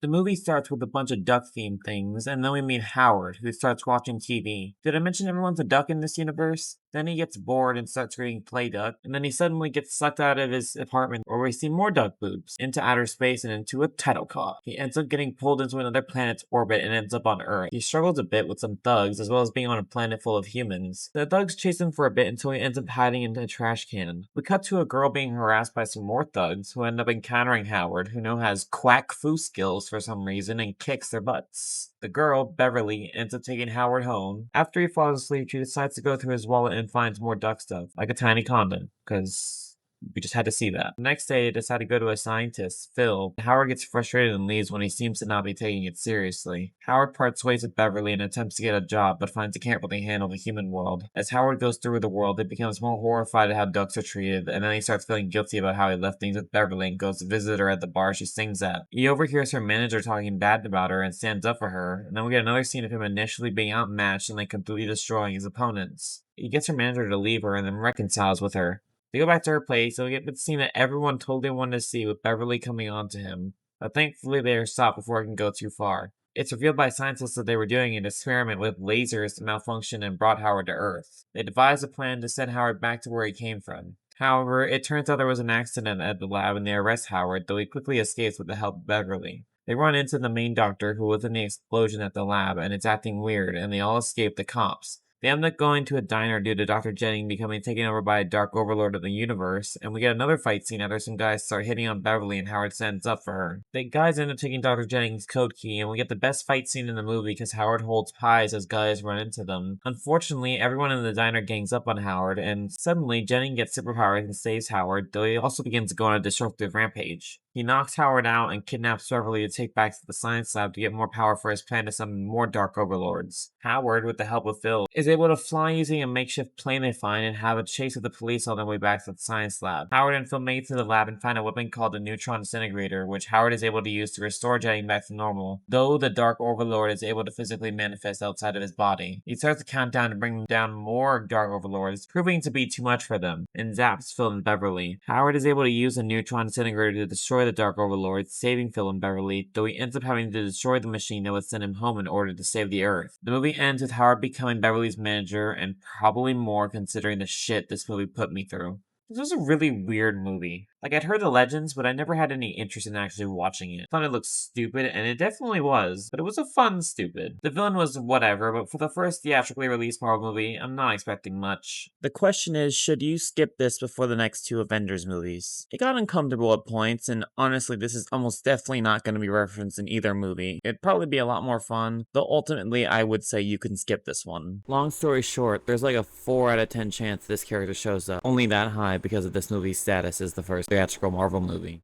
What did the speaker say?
The movie starts with a bunch of duck-themed things, and then we meet Howard, who starts watching TV. Did I mention everyone's a duck in this universe? Then he gets bored and starts reading Play Duck, and then he suddenly gets sucked out of his apartment where we see more duck boobs, into outer space and into a tidal car. He ends up getting pulled into another planet's orbit and ends up on Earth. He struggles a bit with some thugs, as well as being on a planet full of humans. The thugs chase him for a bit until he ends up hiding in a trash can. We cut to a girl being harassed by some more thugs, who end up encountering Howard, who now has quack foo skills for some reason and kicks their butts. The girl, Beverly, ends up taking Howard home. After he falls asleep, she decides to go through his wallet and finds more duck stuff, like a tiny condom, because we just had to see that. The next day, they decide to go to a scientist, Phil. Howard gets frustrated and leaves when he seems to not be taking it seriously. Howard parts ways with Beverly and attempts to get a job, but finds he can't really handle the human world. As Howard goes through the world, he becomes more horrified at how ducks are treated, and then he starts feeling guilty about how he left things with Beverly and goes to visit her at the bar she sings at. He overhears her manager talking bad about her and stands up for her, and then we get another scene of him initially being outmatched and then completely destroying his opponents. He gets her manager to leave her and then reconciles with her. They go back to her place, and we get the scene that everyone totally wanted to see with Beverly coming on to him. But thankfully they are stopped before it can go too far. It's revealed by scientists that they were doing an experiment with lasers that malfunctioned and brought Howard to Earth. They devised a plan to send Howard back to where he came from. However, it turns out there was an accident at the lab and they arrest Howard, though he quickly escapes with the help of Beverly. They run into the main doctor who was in the explosion at the lab and it's acting weird, and they all escape the cops. They end up going to a diner due to Dr. Jennings becoming taken over by a Dark Overlord of the universe, and we get another fight scene after some guys start hitting on Beverly and Howard stands up for her. The guys end up taking Dr. Jennings' code key, and we get the best fight scene in the movie because Howard holds pies as guys run into them. Unfortunately, everyone in the diner gangs up on Howard, and suddenly Jennings gets superpowers and saves Howard, though he also begins to go on a destructive rampage. He knocks Howard out and kidnaps Beverly to take back to the science lab to get more power for his plan to summon more Dark Overlords. Howard, with the help of Phil, is able to fly using a makeshift plane they find and have a chase with the police on their way back to the science lab. Howard and Phil make it to the lab and find a weapon called the neutron disintegrator, which Howard is able to use to restore Jennings back to normal, though the Dark Overlord is able to physically manifest outside of his body. He starts to count down to bring down more Dark Overlords, proving to be too much for them, and zaps Phil and Beverly. Howard is able to use the neutron disintegrator to destroy the Dark Overlord, saving Phil and Beverly, though he ends up having to destroy the machine that would send him home in order to save the Earth. The movie ends with Howard becoming Beverly's manager, and probably more considering the shit this movie put me through. This was a really weird movie. Like, I'd heard the legends, but I never had any interest in actually watching it. I thought it looked stupid, and it definitely was, but it was a fun stupid. The villain was whatever, but for the first theatrically released Marvel movie, I'm not expecting much. The question is, should you skip this before the next two Avengers movies? It got uncomfortable at points, and honestly, this is almost definitely not going to be referenced in either movie. It'd probably be a lot more fun, though ultimately I would say you can skip this one. Long story short, there's like a 4 out of 10 chance this character shows up. Only that high because of this movie's status as the first theatrical Marvel movie.